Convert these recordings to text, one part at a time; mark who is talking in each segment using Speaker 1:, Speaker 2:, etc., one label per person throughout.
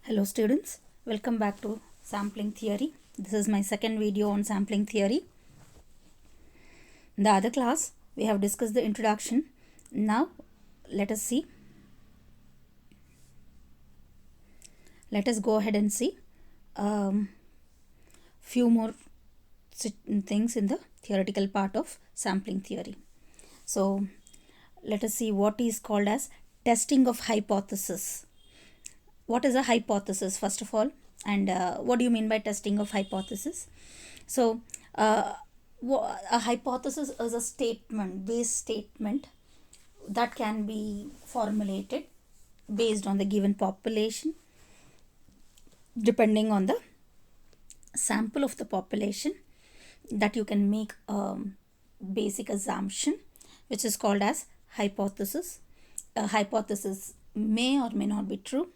Speaker 1: Hello students, welcome back to sampling theory. This is my second video on sampling theory. In the other class, we have discussed the introduction. Now, let us see. Let us go ahead and see few more things in the theoretical part of sampling theory. So, let us see what is called as testing of hypothesis. What is a hypothesis first of all, and what do you mean by testing of hypothesis? So a hypothesis is a statement, base statement that can be formulated based on the given population, depending on the sample of the population, that you can make a basic assumption which is called as hypothesis. A hypothesis may or may not be true.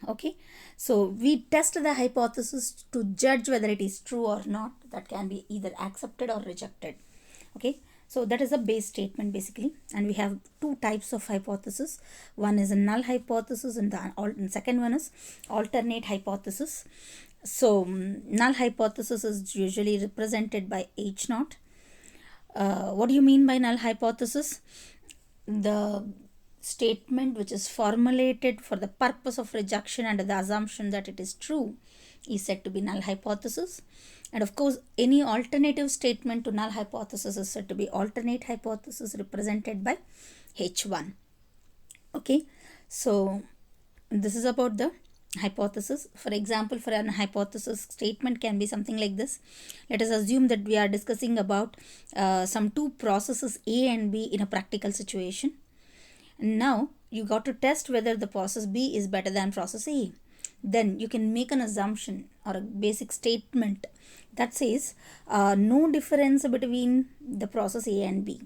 Speaker 1: Okay, so we test the hypothesis to judge whether it is true or not. That can be either accepted or rejected. Okay, so that is a base statement basically, and we have two types of hypothesis. One is a null hypothesis and the second one is alternate hypothesis. So null hypothesis is usually represented by H naught. What do you mean by null hypothesis? The statement which is formulated for the purpose of rejection under the assumption that it is true is said to be null hypothesis. And of course, any alternative statement to null hypothesis is said to be alternate hypothesis, represented by H1. Okay, so this is about the hypothesis. For example, for an hypothesis statement can be something like this. Let us assume that we are discussing about some two processes A and B in a practical situation. Now you got to test whether the process B is better than process A. Then you can make an assumption or a basic statement that says no difference between the process A and B,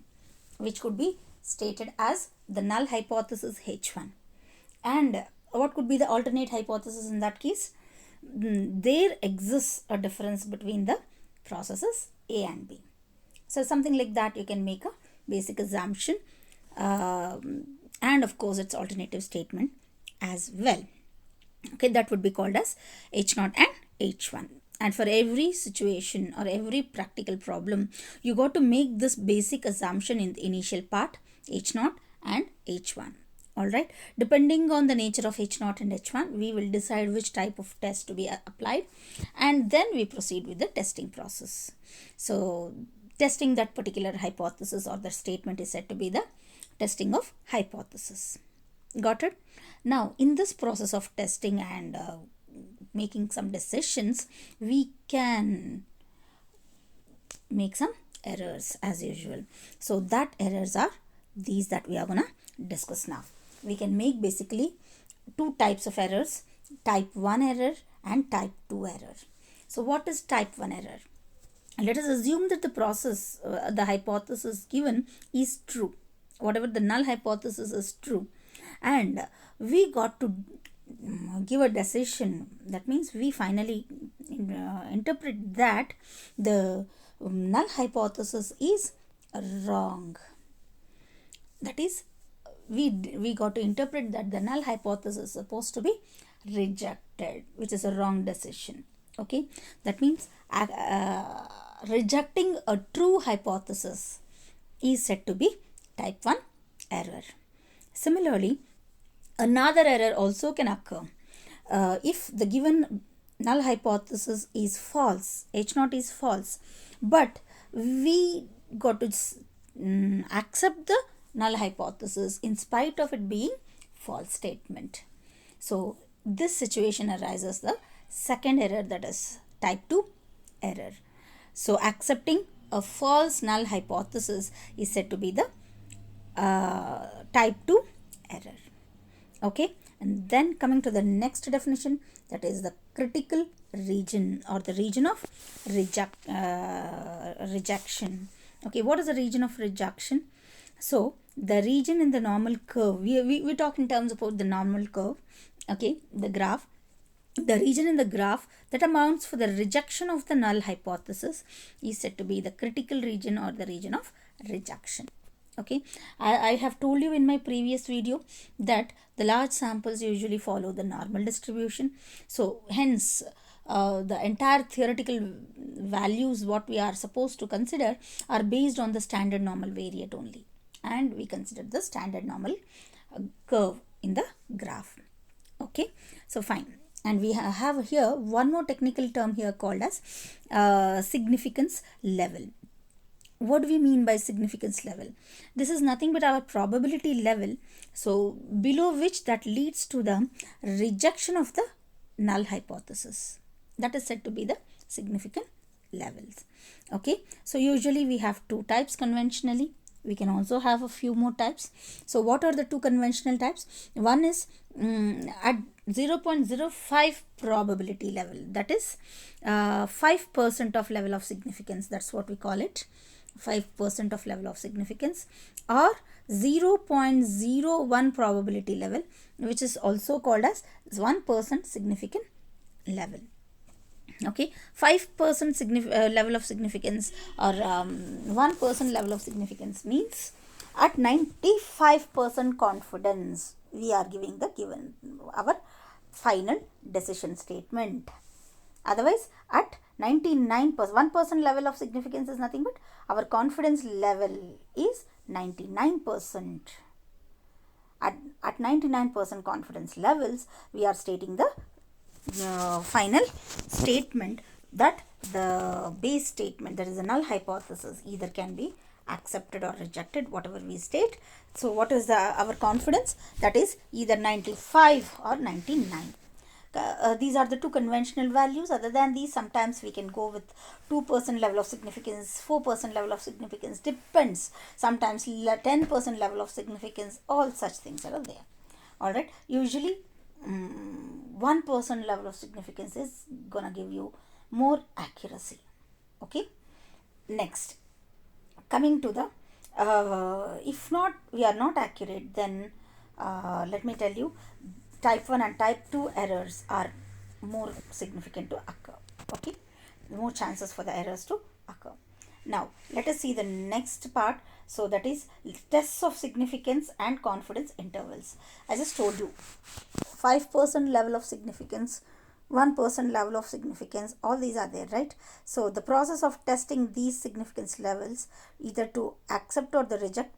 Speaker 1: which could be stated as the null hypothesis H1. And what could be the alternate hypothesis in that case? There exists a difference between the processes A and B. So something like that you can make a basic assumption. And of course its alternative statement as well. Okay, that would be called as H0 and H1. And for every situation or every practical problem, you got to make this basic assumption in the initial part, H0 and H1. Alright, depending on the nature of H0 and H1, we will decide which type of test to be applied, and then we proceed with the testing process. So testing that particular hypothesis or the statement is said to be the testing of hypothesis. Got it? Now, in this process of testing and making some decisions, we can make some errors as usual. So that errors are these that we are gonna discuss now. We can make basically two types of errors, type 1 error and type 2 error. So what is type 1 error? Let us assume that the process, the hypothesis given is true. Whatever the null hypothesis is true, and we got to give a decision. That means we finally interpret that the null hypothesis is wrong. That is, we got to interpret that the null hypothesis is supposed to be rejected, which is a wrong decision. Okay, that means rejecting a true hypothesis is said to be type 1 error. Similarly, another error also can occur. If the given null hypothesis is false, H0 is false, but we got to accept the null hypothesis in spite of it being false statement. So this situation arises the second error, that is type 2 error. So accepting a false null hypothesis is said to be the type 2 error. Okay, and then coming to the next definition, that is the critical region or the region of rejection. Okay, what is the region of rejection? So the region in the normal curve, we talk in terms about the normal curve, okay, the graph. The region in the graph that amounts for the rejection of the null hypothesis is said to be the critical region or the region of rejection. Okay, I have told you in my previous video that the large samples usually follow the normal distribution. So hence the entire theoretical values what we are supposed to consider are based on the standard normal variate only, and we consider the standard normal curve in the graph. Okay, so fine, and we have here one more technical term here called as significance level. What do we mean by significance level? This is nothing but our probability level, so below which that leads to the rejection of the null hypothesis. That is said to be the significant levels. Okay, so usually we have two types conventionally. We can also have a few more types. So what are the two conventional types? One is at 0.05 probability level, that is 5% of level of significance, that's what we call it, 5% of level of significance, or 0.01 probability level, which is also called as 1% significant level. Okay, 5% level of significance or 1% level of significance means at 95% confidence we are giving the given our final decision statement. Otherwise, at 99%, 1% level of significance is nothing but our confidence level is 99%. At 99% confidence levels, we are stating the final statement that the base statement, that is a null hypothesis, either can be accepted or rejected, whatever we state. So what is our confidence? That is either 95 or 99. These are the two conventional values. Other than these, sometimes we can go with 2% level of significance, 4% level of significance, depends. Sometimes 10% level of significance, all such things are there. Alright, usually 1% level of significance is gonna give you more accuracy. Okay, next, coming to the if not, we are not accurate, then let me tell you, type 1 and type 2 errors are more significant to occur. Okay, more chances for the errors to occur. Now let us see the next part. So that is tests of significance and confidence intervals. I just told you 5% level of significance, 1% level of significance, all these are there, right? So the process of testing these significance levels, either to accept or to reject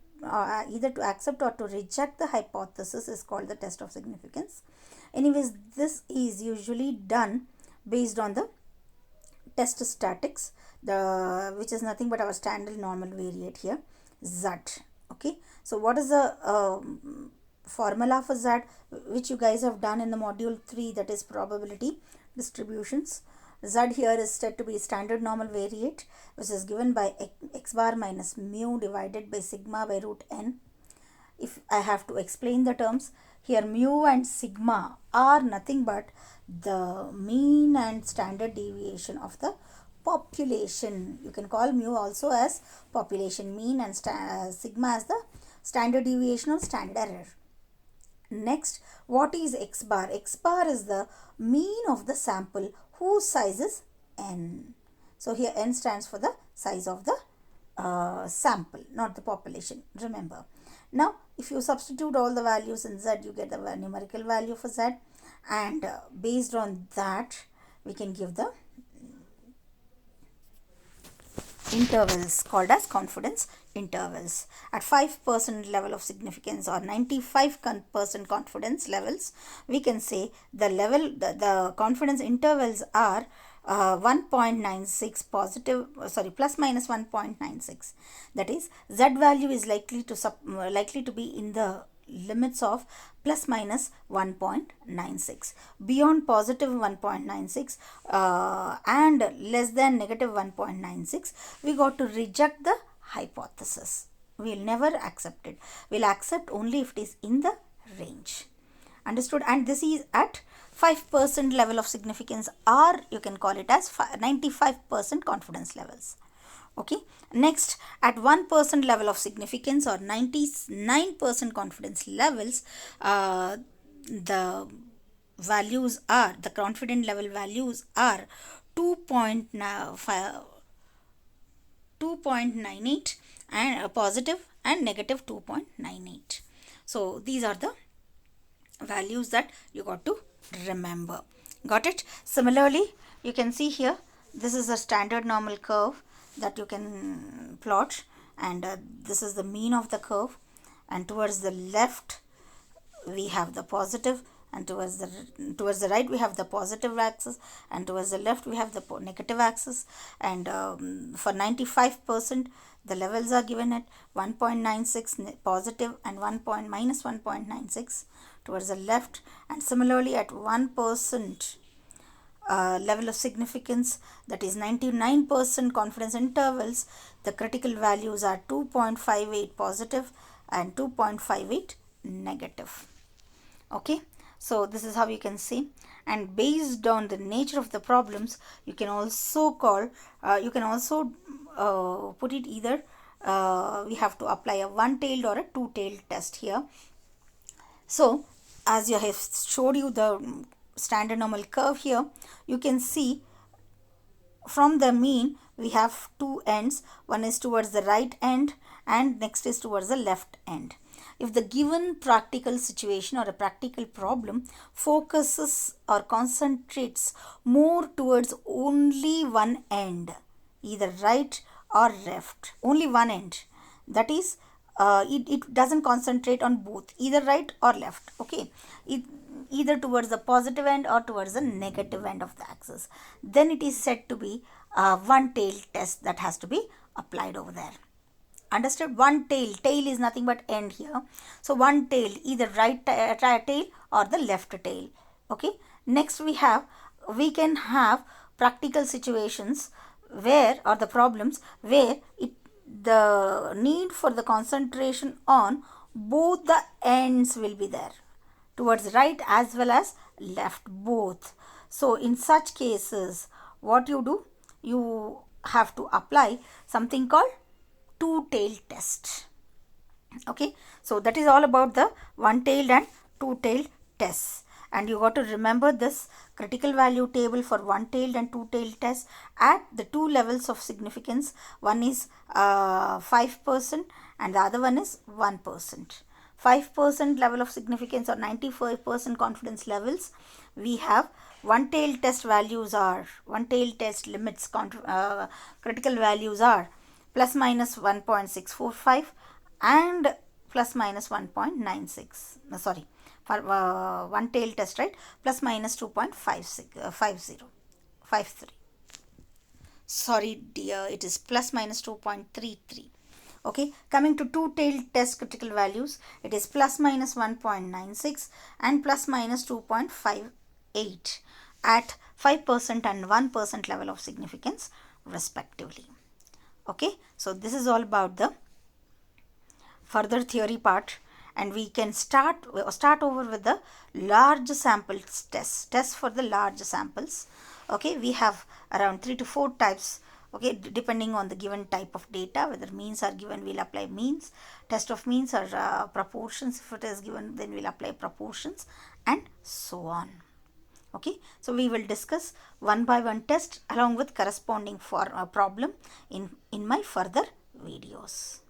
Speaker 1: the hypothesis, is called the test of significance. Anyways, this is usually done based on the test statics, which is nothing but our standard normal variate here, Z. Okay, so what is the formula for Z, which you guys have done in the module 3, that is probability distributions? Z here is said to be standard normal variate, which is given by x bar minus mu divided by sigma by root n. If I have to explain the terms, here mu and sigma are nothing but the mean and standard deviation of the population. You can call mu also as population mean and sigma as the standard deviation or standard error. Next, what is x bar? X bar is the mean of the sample whose size is n. So here n stands for the size of the sample, not the population, remember. Now if you substitute all the values in Z, you get the numerical value for Z, and based on that we can give the intervals called as confidence intervals. At 5% level of significance or 95% confidence levels, we can say the confidence intervals are 1.96 positive, plus minus 1.96. That is, Z value is likely to be in the limits of plus minus 1.96. Beyond positive 1.96 and less than negative 1.96, we got to reject the hypothesis. We will never accept it. We will accept only if it is in the range. Understood? And this is at 5% level of significance, or you can call it as 95% confidence levels. Okay, next, at 1% level of significance or 99% confidence levels, the values are, the confidence level values are 2.98 and positive and negative 2.98. So these are the values that you got to remember. Got it? Similarly, you can see here, this is a standard normal curve that you can plot, and this is the mean of the curve, and towards the left we have the positive, and towards the right we have the positive axis, and towards the left we have the negative axis. And for 95%, the levels are given at 1.96 positive and 1.96 towards the left. And similarly, at 1% level of significance, that is 99% confidence intervals, the critical values are 2.58 positive and 2.58 negative. Okay, so this is how you can see. And based on the nature of the problems, you can also put it either we have to apply a one-tailed or a two-tailed test here. So as I have showed you the standard normal curve here, you can see from the mean we have two ends. One is towards the right end and next is towards the left end. If the given practical situation or a practical problem focuses or concentrates more towards only one end, either right or left, only one end, that is it doesn't concentrate on both, either right or left, okay, either towards the positive end or towards the negative end of the axis, then it is said to be a one-tailed test that has to be applied over there. Understood? One tail is nothing but end here, so one tail, either right tail or the left tail. Okay, next we can have practical situations where, or the problems where the need for the concentration on both the ends will be there, towards right as well as left, both. So in such cases, what you do, you have to apply something called two-tailed test. Okay, so that is all about the one-tailed and two-tailed tests. And you got to remember this critical value table for one-tailed and two-tailed tests at the two levels of significance. One is 5% and the other one is 1%. 5% level of significance or 95% confidence levels, we have one-tailed test values are, one-tailed test limits, critical values are plus minus 1.645 and plus minus 1.96. Sorry, for one tail test, right? Plus minus 2.53. Sorry dear, it is plus minus 2.33. Okay, coming to two-tailed test critical values, it is plus minus 1.96 and plus minus 2.58 at 5% and 1% level of significance respectively. Okay, so this is all about the further theory part, and we can start over with the large samples test for the large samples. Okay, we have around 3 to 4 types. Okay, depending on the given type of data, whether means are given, we'll apply means, test of means or proportions. If it is given, then we'll apply proportions, and so on. Okay, so we will discuss one by one test along with corresponding for a problem in my further videos.